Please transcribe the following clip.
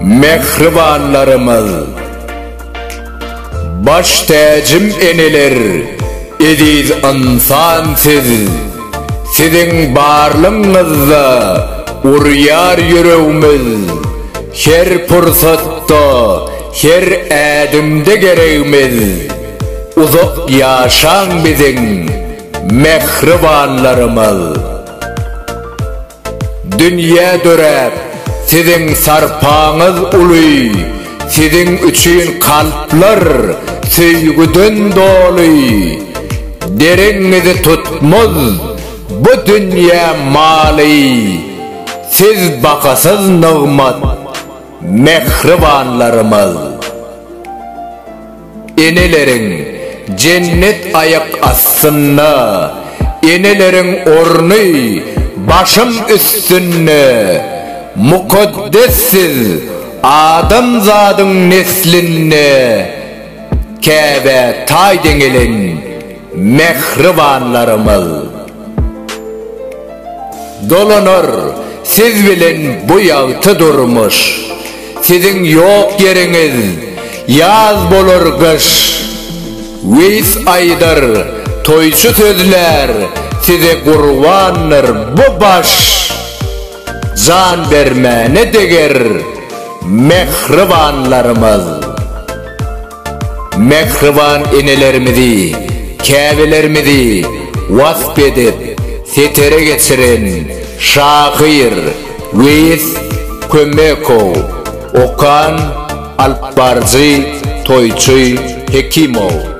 mehribanlarımız, baş tacım eneler, ediz insansiz, sizin barlığınızda uryar yüreğimiz, her fırsatta, her adımda gereğimiz, uzak yaşan bizim mehribanlarımız. Dünya dörep, sizin sarpağınız uluy, sizin üçün kalpler sevgiden doluy. Derinizi tutmaz bu dünya mali, siz bakasız nığmat mehribanlarımız. Enelerin cennet ayak astında, enelerin ornu başım üstünne, mukaddessiz adamzadın neslinne, Kâbe tay dengelin mehribanlarımız. Dolanır siz bilin bu yağtı durmuş, sizin yok yeriniz yaz bolur kış. Veys aydır toyçu sözler, size kurbanır bu baş. Can vermene deger mehribanlarımız. Mehriban enelerimizi, kâbelerimizi vasf edip setere geçirin şahir Veys Kömekov, Okan Alpbarcı Toyçu Hekimov.